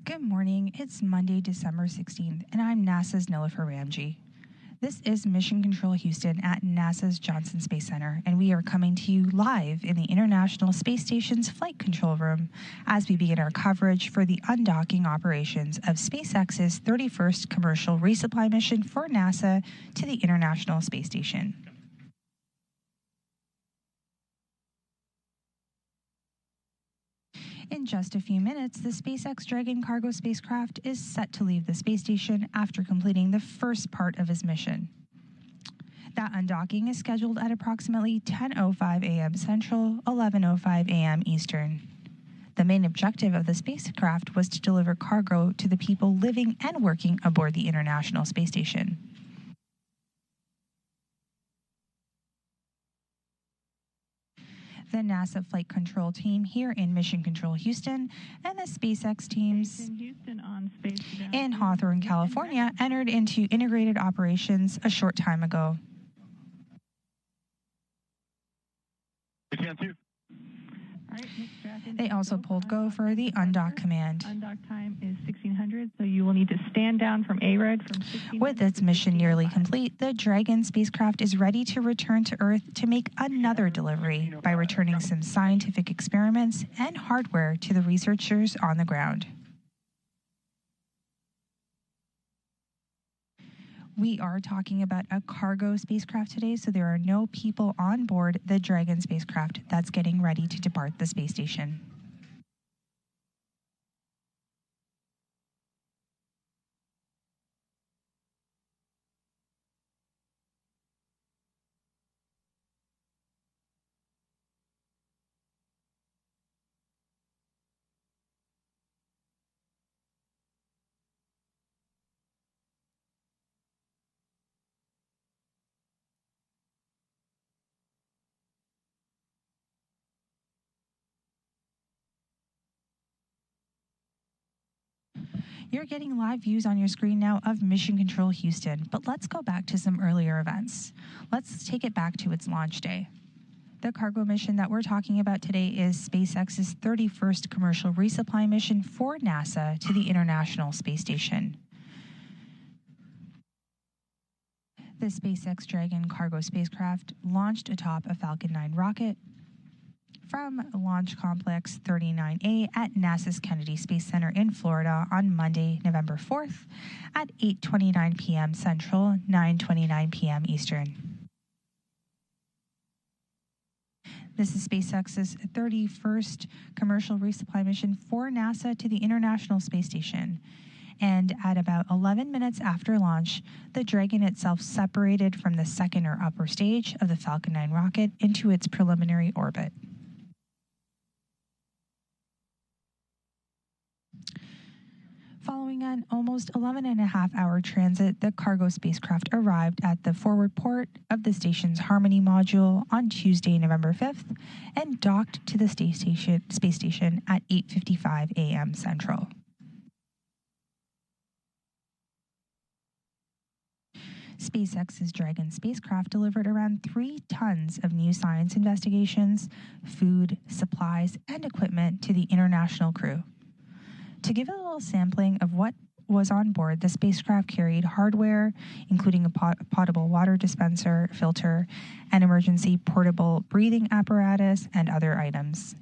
Good morning, it's Monday, December 16th, and I'm NASA's Nilofer Ramji. This is Mission Control Houston at NASA's Johnson Space Center, and we are coming to you live in the International Space Station's Flight Control Room as we begin our coverage for the undocking operations of SpaceX's 31st commercial resupply mission for NASA to the International Space Station. In just a few minutes, the SpaceX Dragon cargo spacecraft is set to leave the space station after completing the first part of his mission. That undocking is scheduled at approximately 10:05 a.m. Central, 11:05 a.m. Eastern. The main objective of the spacecraft was to deliver cargo to the people living and working aboard the International Space Station. The NASA Flight Control team here in Mission Control Houston and the SpaceX teams in Hawthorne, California, entered into integrated operations a short time ago. They also pulled go for the undock command. Undock time is 1600, so you will need to stand down from ARED from 1600. With its mission nearly complete, the Dragon spacecraft is ready to return to Earth to make another delivery by returning some scientific experiments and hardware to the researchers on the ground. We are talking about a cargo spacecraft today, so there are no people on board the Dragon spacecraft that's getting ready to depart the space station. You're getting live views on your screen now of Mission Control Houston, but let's go back to some earlier events. Let's take it back to its launch day. The cargo mission that we're talking about today is SpaceX's 31st commercial resupply mission for NASA to the International Space Station. The SpaceX Dragon cargo spacecraft launched atop a Falcon 9 rocket from Launch Complex 39A at NASA's Kennedy Space Center in Florida on Monday, November 4th at 8:29 p.m. Central, 9:29 p.m. Eastern. This is SpaceX's 31st commercial resupply mission for NASA to the International Space Station. And at about 11 minutes after launch, the Dragon itself separated from the second or upper stage of the Falcon 9 rocket into its preliminary orbit. Following an almost 11.5-hour transit, the cargo spacecraft arrived at the forward port of the station's Harmony module on Tuesday, November 5th, and docked to the space station at 8:55 a.m. Central. SpaceX's Dragon spacecraft delivered around 3 tons of new science investigations, food, supplies, and equipment to the international crew. To give a little sampling of what was on board, the spacecraft carried hardware, including a potable water dispenser, filter, an emergency portable breathing apparatus, and other items.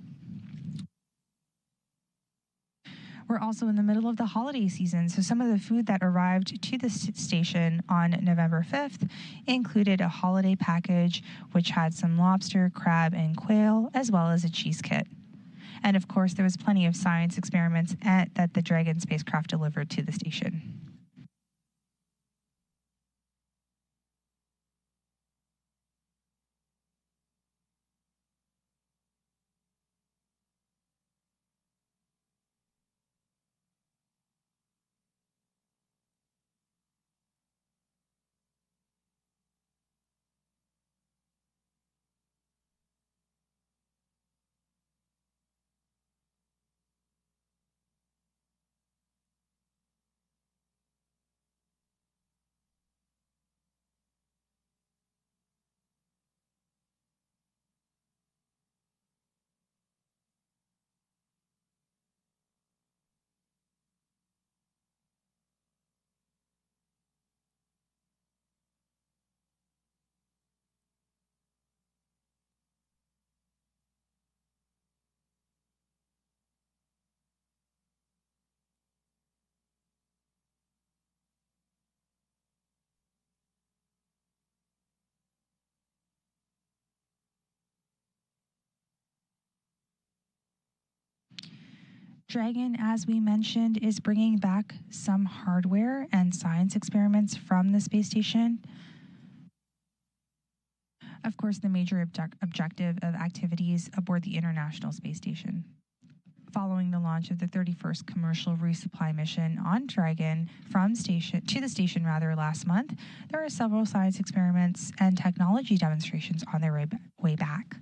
We're also in the middle of the holiday season, so some of the food that arrived to the station on November 5th included a holiday package which had some lobster, crab, and quail, as well as a cheese kit. And of course, there was plenty of science experiments that the Dragon spacecraft delivered to the station. Dragon, as we mentioned, is bringing back some hardware and science experiments from the space station. Of course, the major objective of activities aboard the International Space Station. Following the launch of the 31st commercial resupply mission on Dragon from the station last month, there are several science experiments and technology demonstrations on their way back.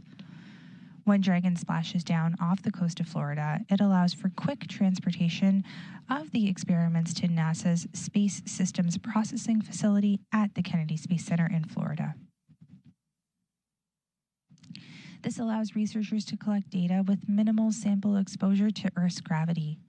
When Dragon splashes down off the coast of Florida, it allows for quick transportation of the experiments to NASA's Space Systems Processing Facility at the Kennedy Space Center in Florida. This allows researchers to collect data with minimal sample exposure to Earth's gravity.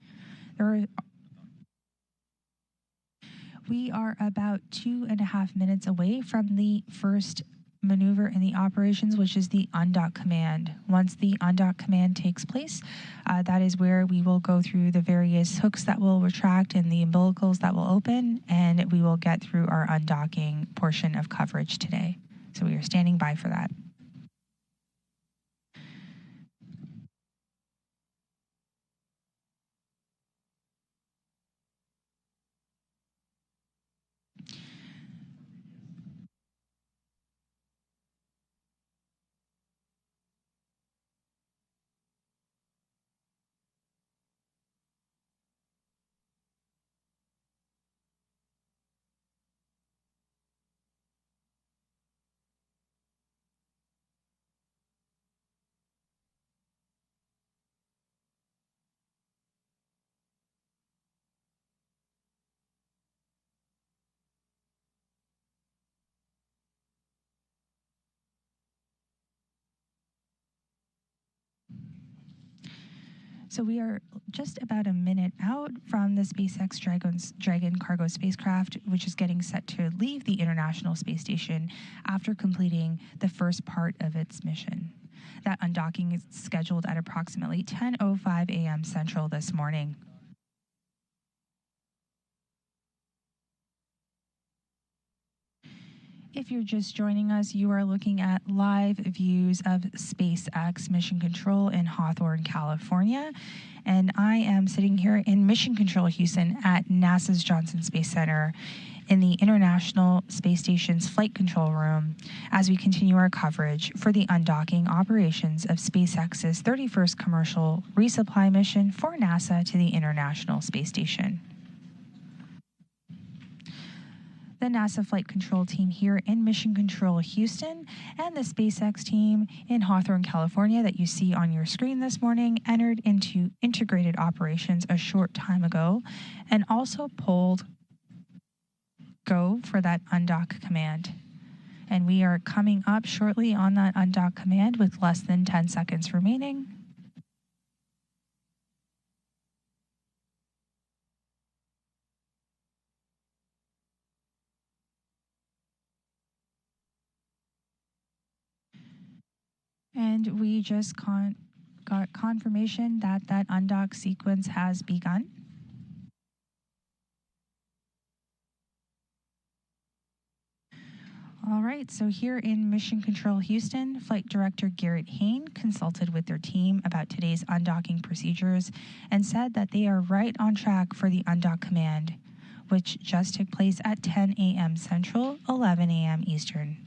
We are about 2.5 minutes away from the first maneuver in the operations, which is the undock command. Once the undock command takes place, that is where we will go through the various hooks that will retract and the umbilicals that will open, and we will get through our undocking portion of coverage today. So we are standing by for that. So we are just about a minute out from the SpaceX Dragon cargo spacecraft, which is getting set to leave the International Space Station after completing the first part of its mission. That undocking is scheduled at approximately 10:05 a.m. Central this morning. If you're just joining us, you are looking at live views of SpaceX Mission Control in Hawthorne, California. And I am sitting here in Mission Control Houston at NASA's Johnson Space Center in the International Space Station's Flight Control Room as we continue our coverage for the undocking operations of SpaceX's 31st commercial resupply mission for NASA to the International Space Station. The NASA Flight Control team here in Mission Control Houston and the SpaceX team in Hawthorne, California that you see on your screen this morning entered into integrated operations a short time ago and also pulled go for that undock command. And we are coming up shortly on that undock command with less than 10 seconds remaining. And we just got confirmation that that undock sequence has begun. All right, so here in Mission Control Houston, Flight Director Garrett Hain consulted with their team about today's undocking procedures and said that they are right on track for the undock command, which just took place at 10 a.m. Central, 11 a.m. Eastern.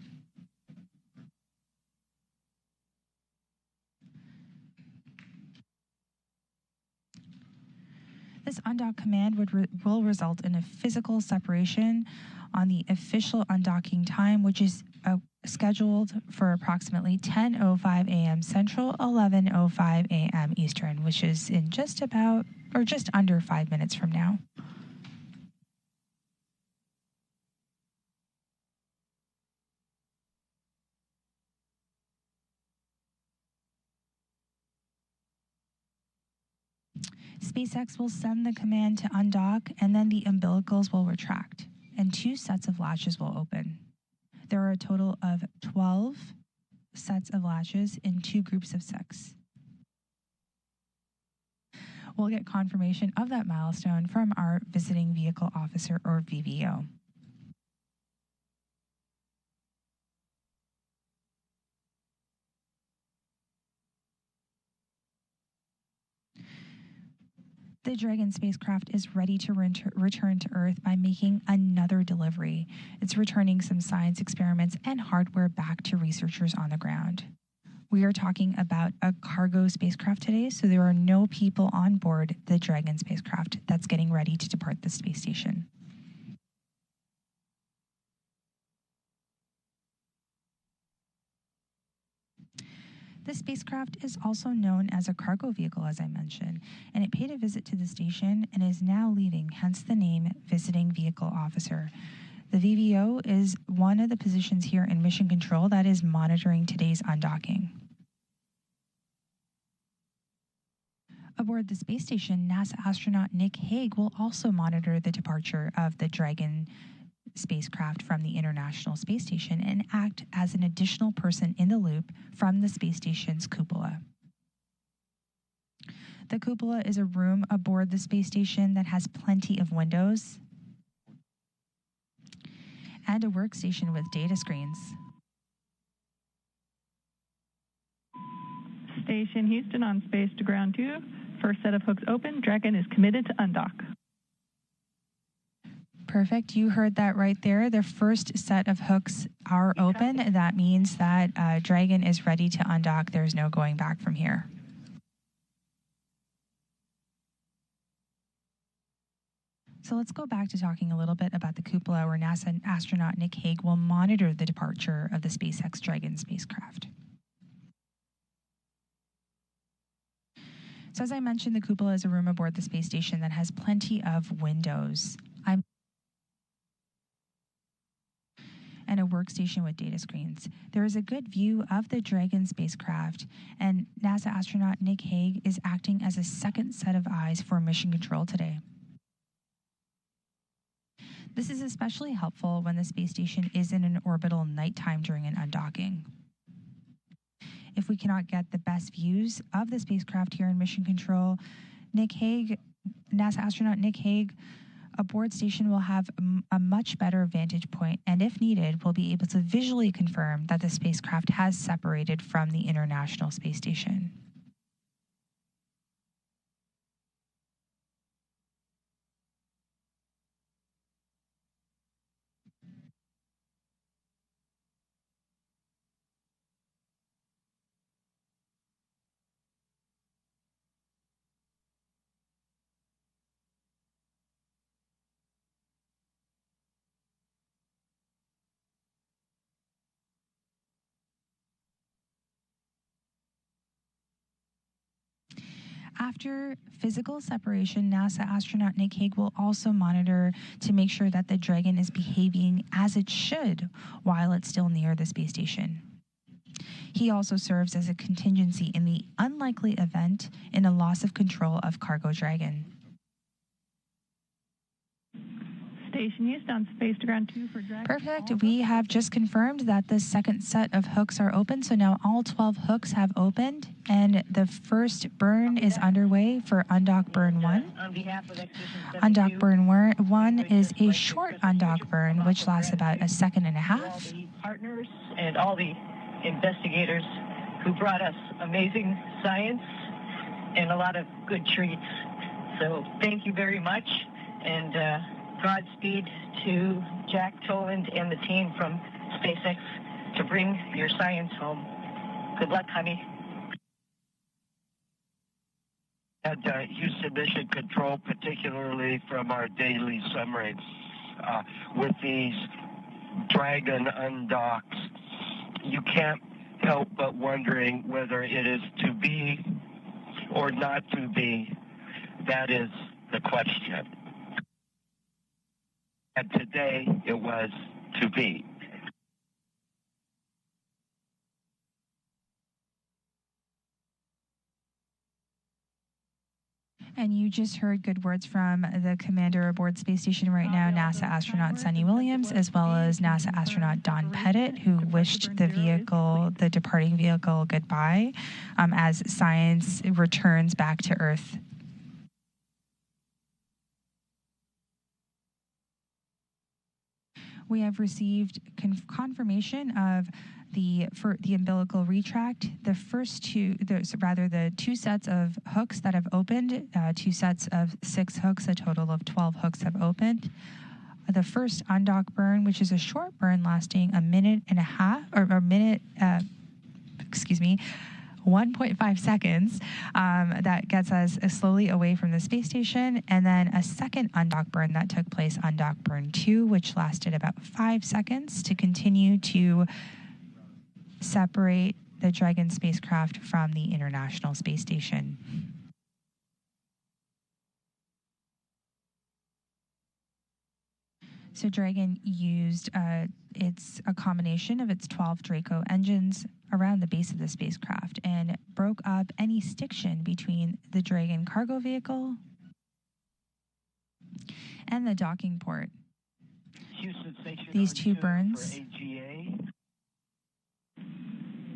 This undock command will result in a physical separation on the official undocking time, which is scheduled for approximately 10:05 a.m. Central, 11:05 a.m. Eastern, which is in just under 5 minutes from now. SpaceX will send the command to undock, and then the umbilicals will retract, and 2 sets of latches will open. There are a total of 12 sets of latches in 2 groups of 6. We'll get confirmation of that milestone from our visiting vehicle officer, or VVO. The Dragon spacecraft is ready to return to Earth by making another delivery. It's returning some science experiments and hardware back to researchers on the ground. We are talking about a cargo spacecraft today, so there are no people on board the Dragon spacecraft that's getting ready to depart the space station. The spacecraft is also known as a cargo vehicle, as I mentioned, and it paid a visit to the station and is now leaving, hence the name Visiting Vehicle Officer. The VVO is one of the positions here in Mission Control that is monitoring today's undocking. Aboard the space station, NASA astronaut Nick Hague will also monitor the departure of the Dragon spacecraft from the International Space Station and act as an additional person in the loop from the space station's cupola. The cupola is a room aboard the space station that has plenty of windows and a workstation with data screens. Station Houston on space to ground 2. First set of hooks open. Dragon is committed to undock. Perfect. You heard that right there. The first set of hooks are open. That means that Dragon is ready to undock. There's no going back from here. So let's go back to talking a little bit about the cupola, where NASA astronaut Nick Hague will monitor the departure of the SpaceX Dragon spacecraft. So as I mentioned, the cupola is a room aboard the space station that has plenty of windows and a workstation with data screens. There is a good view of the Dragon spacecraft, and NASA astronaut Nick Hague is acting as a second set of eyes for mission control today. This is especially helpful when the space station is in an orbital nighttime during an undocking. If we cannot get the best views of the spacecraft here in mission control, NASA astronaut Nick Hague aboard station will have a much better vantage point, and if needed, will be able to visually confirm that the spacecraft has separated from the International Space Station. After physical separation, NASA astronaut Nick Hague will also monitor to make sure that the Dragon is behaving as it should while it's still near the space station. He also serves as a contingency in the unlikely event in a loss of control of Cargo Dragon. Station East on Space to Ground 2 for Dragon. Perfect. We have just confirmed that the second set of hooks are open, so now all 12 hooks have opened, and the first burn is underway for undock burn 1. Undock burn 1 is a short undock burn, which lasts about a second and a half. All the partners and all the investigators who brought us amazing science and a lot of good treats. So thank you very much, and Godspeed to Jack Toland and the team from SpaceX to bring your science home. Good luck, honey. At Houston Mission Control, particularly from our daily summary, with these Dragon undocks, you can't help but wondering whether it is to be or not to be. That is the question. And today it was to be. And you just heard good words from the commander aboard Space Station right now, NASA astronaut Sunny Williams, as well as NASA astronaut Don Pettit, who wished the departing vehicle, goodbye as science returns back to Earth. We have received confirmation of the umbilical retract. The two sets of hooks that have opened, 2 sets of 6 hooks, a total of 12 hooks have opened. The first undock burn, which is a short burn lasting a minute and a half, or a minute, 1.5 seconds, that gets us slowly away from the space station, and then a second undock burn that took place, undock burn 2, which lasted about 5 seconds to continue to separate the Dragon spacecraft from the International Space Station. So Dragon used it's a combination of its 12 Draco engines around the base of the spacecraft and broke up any stiction between the Dragon cargo vehicle and the docking port. These 2 burns.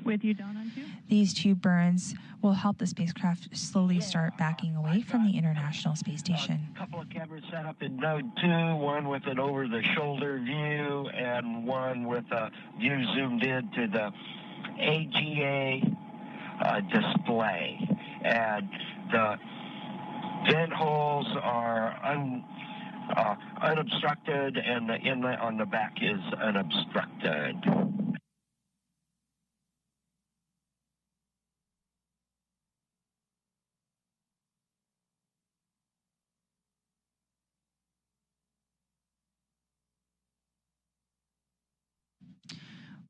With you, Don, on 2? These 2 burns will help the spacecraft slowly start backing away from the International Space Station. A couple of cameras set up in node 2, one with an over-the-shoulder view and one with a view zoomed in to the AGA display. And the vent holes are unobstructed, and the inlet on the back is unobstructed.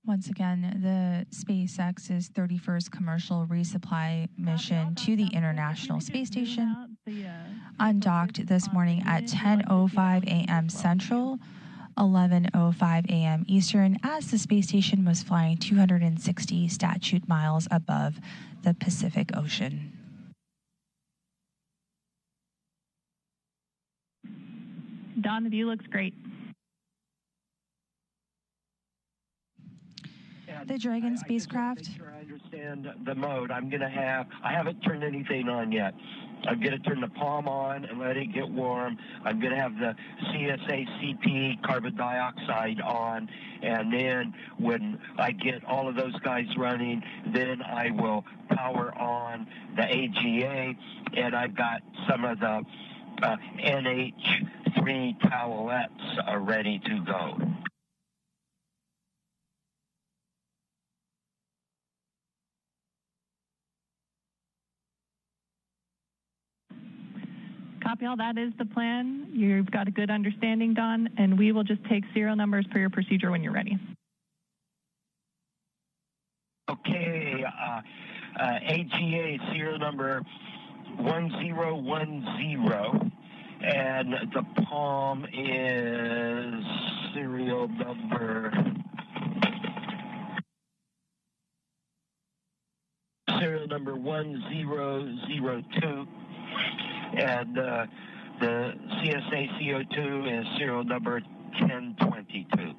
Once again, the SpaceX's 31st commercial resupply mission to the International Space Station undocked this morning at 10:05 a.m. Central, 11:05 a.m. Eastern, as the space station was flying 260 statute miles above the Pacific Ocean. Don, the view looks great. The Dragon spacecraft. Make sure I understand the mode. I haven't turned anything on yet. I'm going to turn the palm on and let it get warm. I'm going to have the CSACP carbon dioxide on, and then when I get all of those guys running, then I will power on the AGA, and I've got some of the NH3 towelettes ready to go. Copy all. That is the plan. You've got a good understanding, Don, and we will just take serial numbers per your procedure when you're ready. Okay, AGA serial number 1010, and the palm is serial number 1002. And The CSA CO2 is serial number 1022.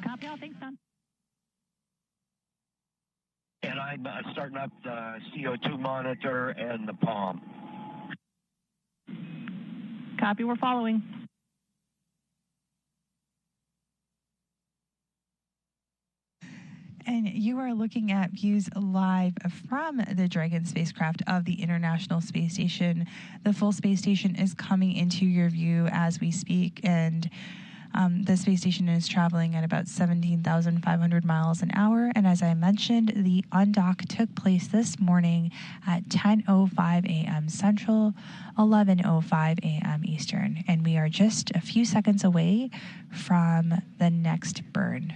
Copy all. Thanks, Don. And I'm starting up the CO2 monitor and the palm. Copy. We're following. And you are looking at views live from the Dragon spacecraft of the International Space Station. The full space station is coming into your view as we speak, and the space station is traveling at about 17,500 miles an hour. And as I mentioned, the undock took place this morning at 10:05 a.m. Central, 11:05 a.m. Eastern. And we are just a few seconds away from the next burn.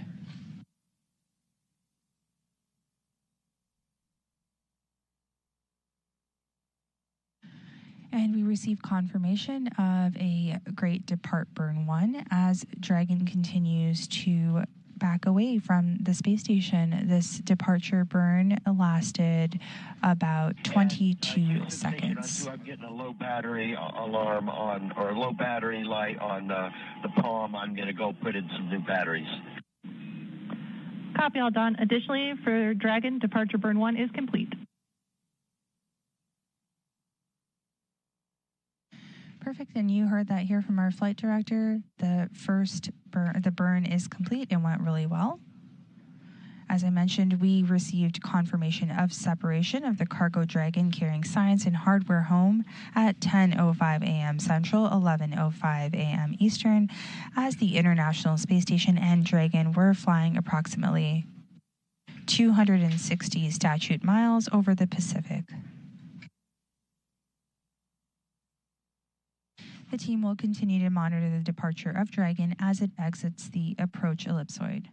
And we received confirmation of a great depart burn 1 as Dragon continues to back away from the space station. This departure burn lasted about 22 seconds. I'm getting a low battery alarm on, or a low battery light on the palm. I'm going to go put in some new batteries. Copy all, Don. Additionally, for Dragon, departure burn 1 is complete. Perfect, and you heard that here from our flight director. The burn is complete. It went really well. As I mentioned, we received confirmation of separation of the Cargo Dragon carrying science and hardware home at 10:05 a.m. Central, 11:05 a.m. Eastern, as the International Space Station and Dragon were flying approximately 260 statute miles over the Pacific. The team will continue to monitor the departure of Dragon as it exits the approach ellipsoid.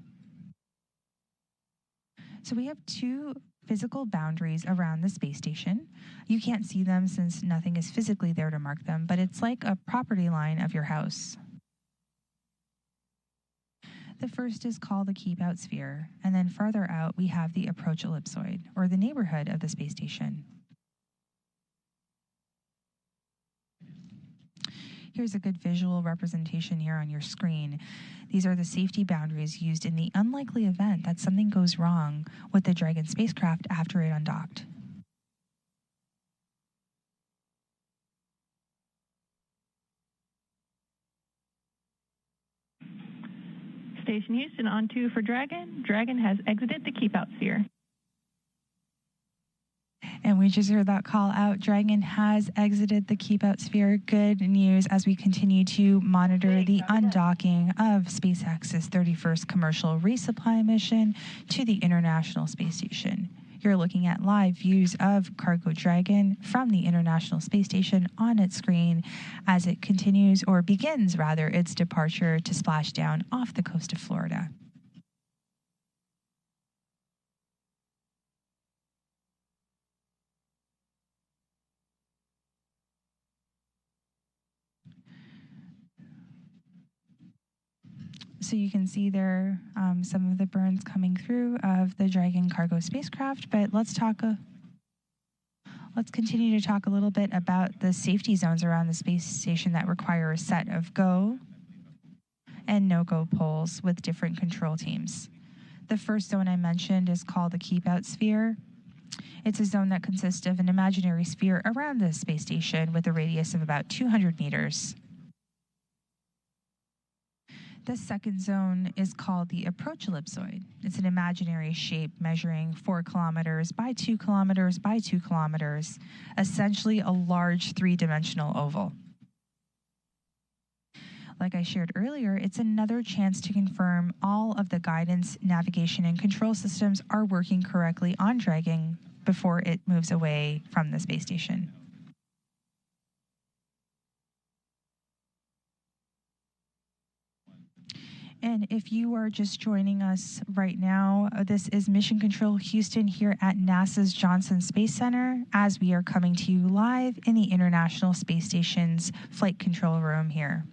So we have two physical boundaries around the space station. You can't see them since nothing is physically there to mark them, but it's like a property line of your house. The first is called the keep out sphere, and then farther out we have the approach ellipsoid, or the neighborhood of the space station. Here's a good visual representation here on your screen. These are the safety boundaries used in the unlikely event that something goes wrong with the Dragon spacecraft after it undocked. Station Houston, on 2 for Dragon. Dragon has exited the keep out sphere. And we just heard that call out. Dragon has exited the keep out sphere. Good news as we continue to monitor the undocking of SpaceX's 31st commercial resupply mission to the International Space Station. You're looking at live views of Cargo Dragon from the International Space Station on its screen as it continues, or begins rather, its departure to splashdown off the coast of Florida. So you can see there some of the burns coming through of the Dragon cargo spacecraft, but let's continue to talk a little bit about the safety zones around the space station that require a set of go and no-go poles with different control teams. The first zone I mentioned is called the keep out sphere. It's a zone that consists of an imaginary sphere around the space station with a radius of about 200 meters. The second zone is called the approach ellipsoid. It's an imaginary shape measuring 4 kilometers by 2 kilometers by 2 kilometers, essentially a large 3-dimensional oval. Like I shared earlier, it's another chance to confirm all of the guidance, navigation, and control systems are working correctly on Dragon before it moves away from the space station. And if you are just joining us right now, this is Mission Control Houston here at NASA's Johnson Space Center as we are coming to you live in the International Space Station's flight control room here.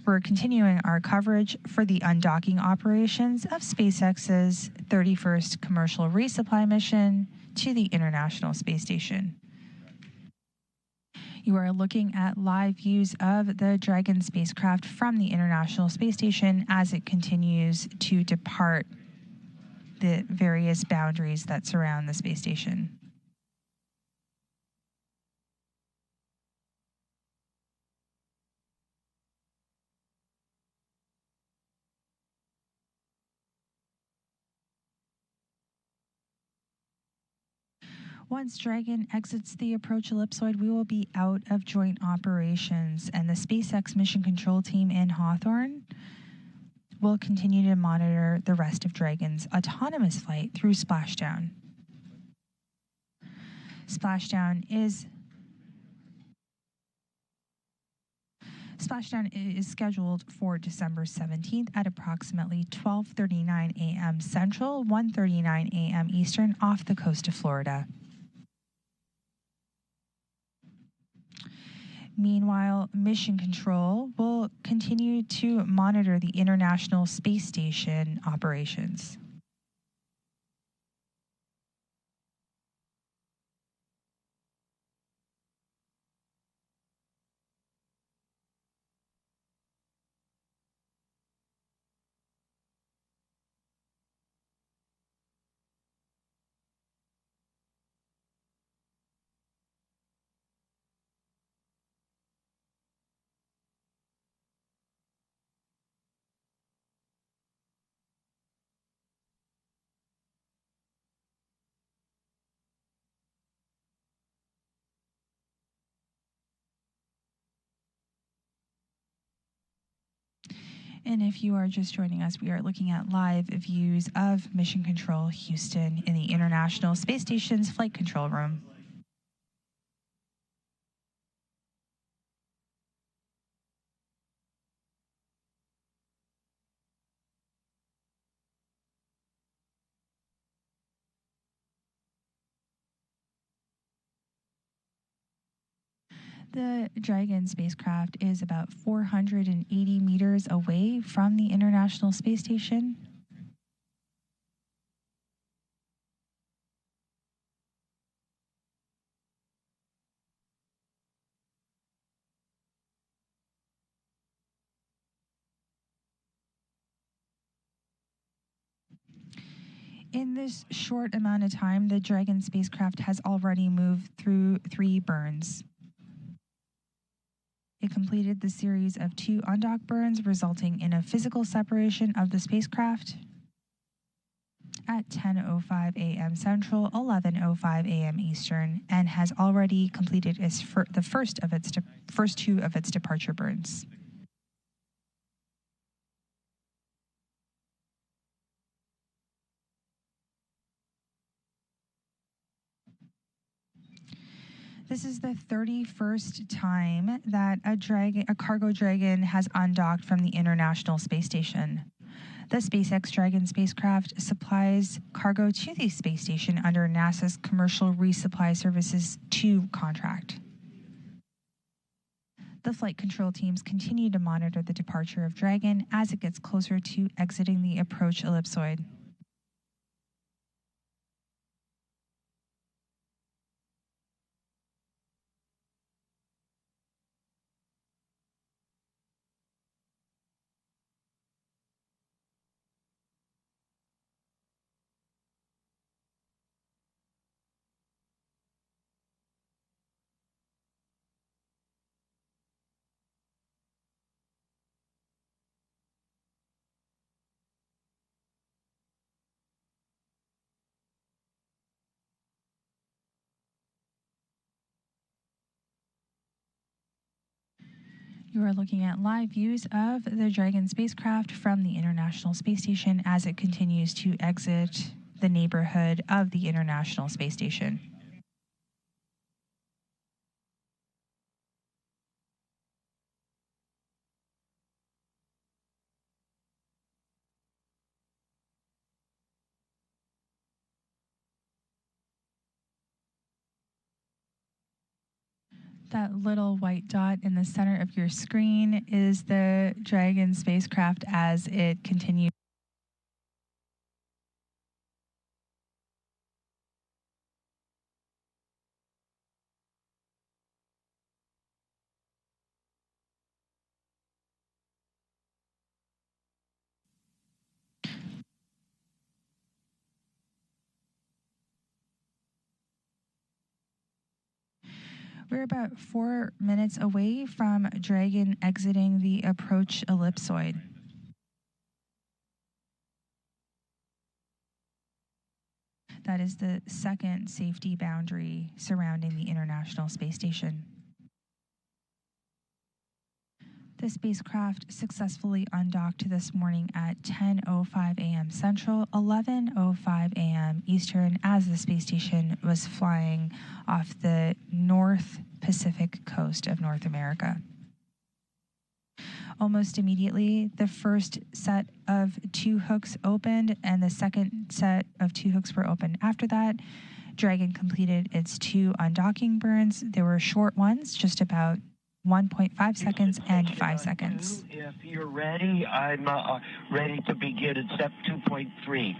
We're continuing our coverage for the undocking operations of SpaceX's 31st commercial resupply mission to the International Space Station. You are looking at live views of the Dragon spacecraft from the International Space Station as it continues to depart the various boundaries that surround the space station. Once Dragon exits the approach ellipsoid, we will be out of joint operations, and the SpaceX Mission Control Team in Hawthorne will continue to monitor the rest of Dragon's autonomous flight through splashdown. Splashdown is scheduled for December 17th at approximately 12:39 a.m. Central, 1:39 a.m. Eastern off the coast of Florida. Meanwhile, Mission Control will continue to monitor the International Space Station operations. And if you are just joining us, we are looking at live views of Mission Control Houston in the International Space Station's flight control room. The Dragon spacecraft is about 480 meters away from the International Space Station. In this short amount of time, the Dragon spacecraft has already moved through 3 burns. It completed the series of 2 undock burns, resulting in a physical separation of the spacecraft at 10:05 a.m. Central, 11:05 a.m. Eastern, and has already completed the first 2 of its departure burns. This is the 31st time that a Cargo Dragon has undocked from the International Space Station. The SpaceX Dragon spacecraft supplies cargo to the space station under NASA's Commercial Resupply Services 2 contract. The flight control teams continue to monitor the departure of Dragon as it gets closer to exiting the approach ellipsoid. You are looking at live views of the Dragon spacecraft from the International Space Station as it continues to exit the neighborhood of the International Space Station. That little white dot in the center of your screen is the Dragon spacecraft as it continues We're about 4 minutes away from Dragon exiting the approach ellipsoid. That is the second safety boundary surrounding the International Space Station. The spacecraft successfully undocked this morning at 10:05 a.m. Central, 11:05 a.m. Eastern, as the space station was flying off the North Pacific coast of North America. Almost immediately, the first set of 2 hooks opened, and the second set of 2 hooks were opened. After that, Dragon completed its 2 undocking burns. They were short ones, just about 1.5 seconds and 5 seconds. If you're ready, I'm ready to begin at step 2.3.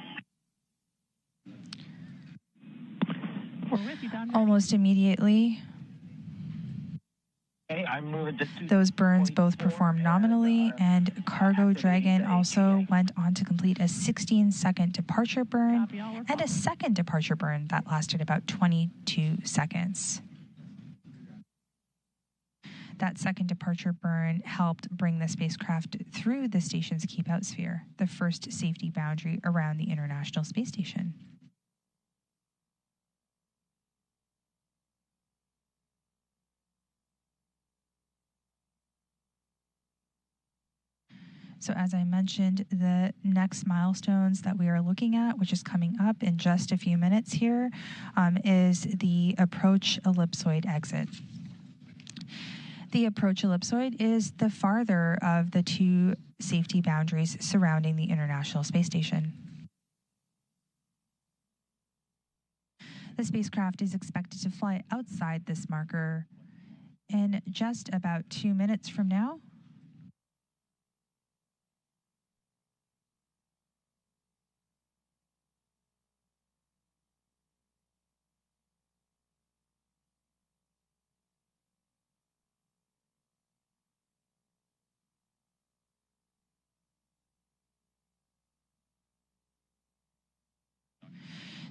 We're with you, Don. Almost immediately, Okay, I'm moving to those burns both performed nominally, and Cargo Dragon also went on to complete a 16-second departure burn and a second departure burn that lasted about 22 seconds. That second departure burn helped bring the spacecraft through the station's keep-out sphere, the first safety boundary around the International Space Station. So as I mentioned, the next milestones that we are looking at, which is coming up in just a few minutes here, is the approach ellipsoid exit. The approach ellipsoid is the farther of the 2 safety boundaries surrounding the International Space Station. The spacecraft is expected to fly outside this marker in just about 2 minutes from now.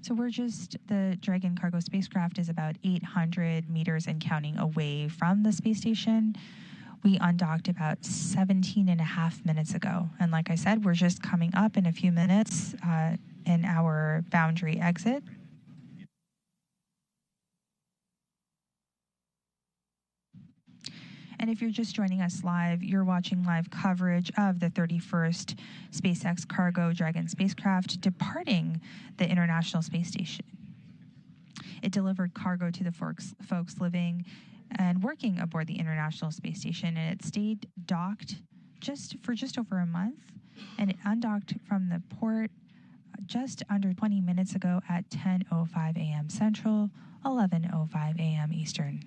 So the Dragon cargo spacecraft is about 800 meters and counting away from the space station. We undocked about 17 and a half minutes ago. And like I said, we're just coming up in a few minutes in our boundary exit. And if you're just joining us live, you're watching live coverage of the 31st SpaceX Cargo Dragon spacecraft departing the International Space Station. It delivered cargo to the folks living and working aboard the International Space Station, and it stayed docked for just over a month, and it undocked from the port just under 20 minutes ago at 10:05 a.m. Central, 11:05 a.m. Eastern.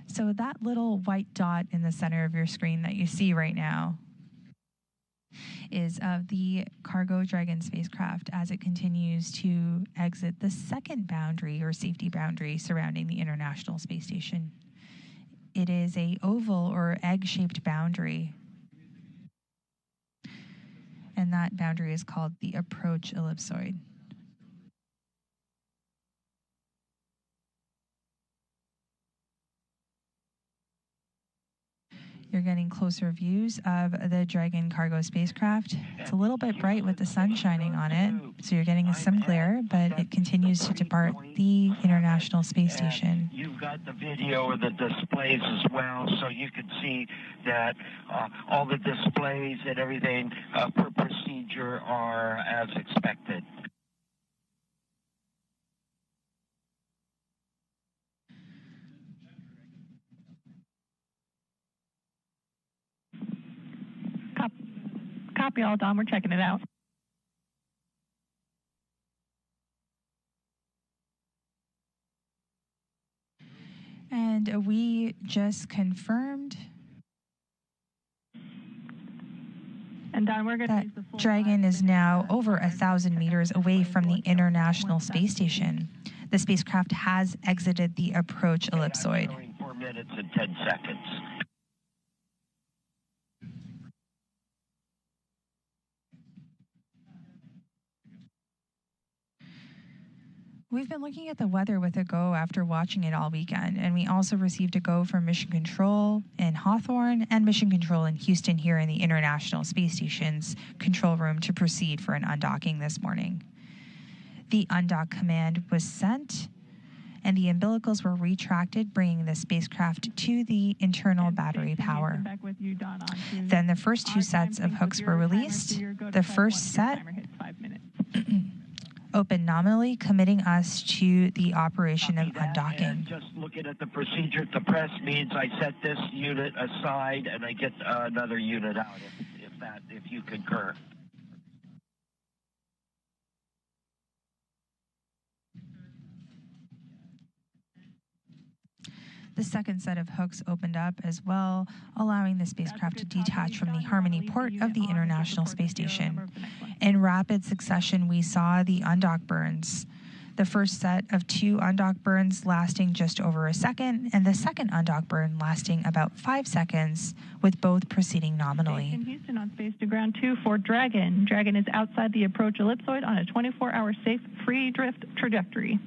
So that little white dot in the center of your screen that you see right now is of the Cargo Dragon spacecraft as it continues to exit the second boundary or safety boundary surrounding the International Space Station. It is a oval or egg-shaped boundary, and that boundary is called the approach ellipsoid. You're getting closer views of the Dragon cargo spacecraft. It's a little bit bright with the sun shining on it, so you're getting some glare, but it continues to depart the International Space Station. You've got the video of the displays as well, so you can see that all the displays and everything per procedure are as expected. Copy all, Don. We're checking it out. And we just confirmed And Don, we're going to that use the full Dragon is now over 1,000 meters away from the International Space Station. The spacecraft has exited the approach ellipsoid. 4 minutes and 10 seconds. We've been looking at the weather with a go after watching it all weekend, and we also received a go from Mission Control in Hawthorne and Mission Control in Houston here in the International Space Station's control room to proceed for an undocking this morning. The undock command was sent, and the umbilicals were retracted, bringing the spacecraft to the internal battery power. Then the first two sets of hooks were released. The first set open nominally, committing us to the operation of undocking. Just looking at the procedure to press means I set this unit aside and I get another unit out, if you concur. The second set of hooks opened up as well, allowing the spacecraft to detach from the Harmony port of the International Space Station. In rapid succession, we saw the undock burns. The first set of 2 undock burns lasting just over a second, and the second undock burn lasting about 5 seconds, with both proceeding nominally. In Houston on Space to Ground 2 for Dragon. Dragon is outside the approach ellipsoid on a 24-hour safe free drift trajectory.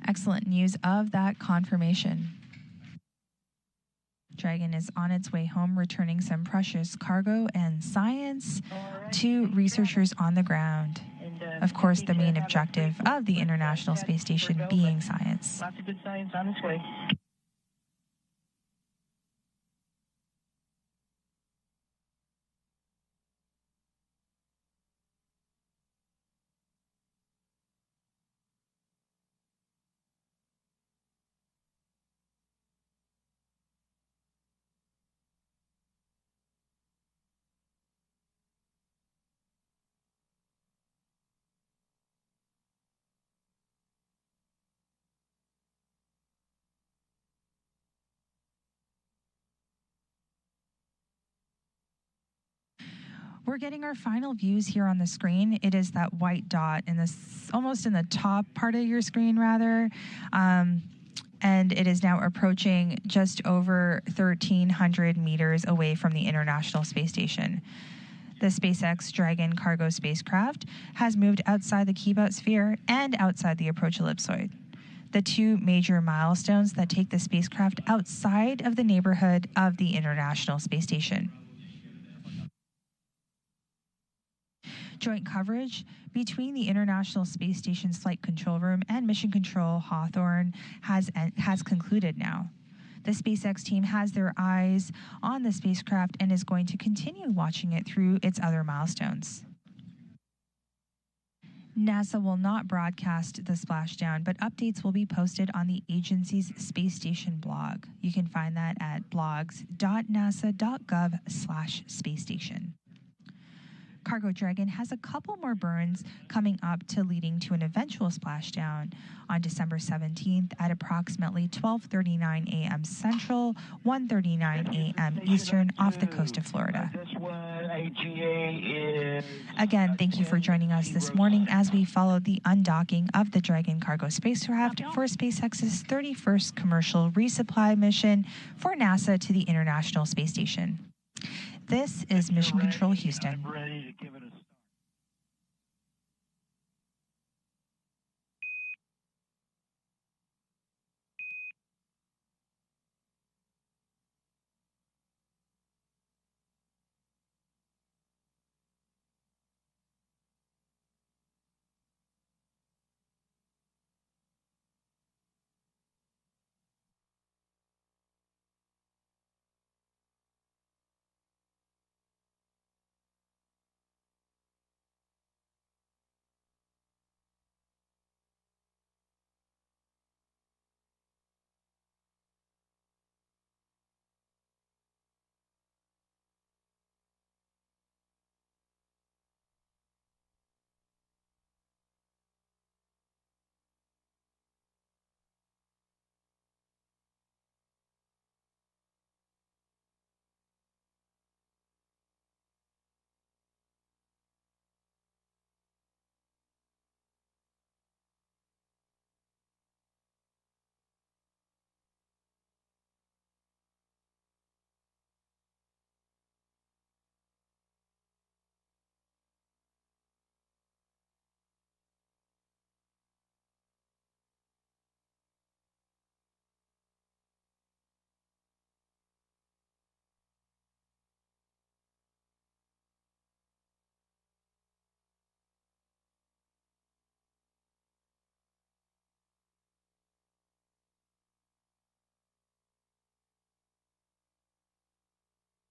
Excellent news of that confirmation. Dragon is on its way home, returning some precious cargo and science to researchers on the ground. Of course, the main objective of the International Space Station being science. Lots of good science on its way. We're getting our final views here on the screen. It is that white dot in this, almost in the top part of your screen, rather. And it is now approaching just over 1,300 meters away from the International Space Station. The SpaceX Dragon cargo spacecraft has moved outside the Keep-Out sphere and outside the approach ellipsoid, the 2 major milestones that take the spacecraft outside of the neighborhood of the International Space Station. Joint coverage between the International Space Station's Flight Control Room and Mission Control Hawthorne has concluded now. The SpaceX team has their eyes on the spacecraft and is going to continue watching it through its other milestones. NASA will not broadcast the splashdown, but updates will be posted on the agency's space station blog. You can find that at blogs.nasa.gov/space station. Cargo Dragon has a couple more burns coming up to leading to an eventual splashdown on December 17th at approximately 12:39 a.m. Central, 1:39 a.m. Eastern off the coast of Florida. Again, thank you for joining us this morning as we follow the undocking of the Dragon cargo spacecraft for SpaceX's 31st commercial resupply mission for NASA to the International Space Station. This is Mission Control Houston. I'm ready to give it a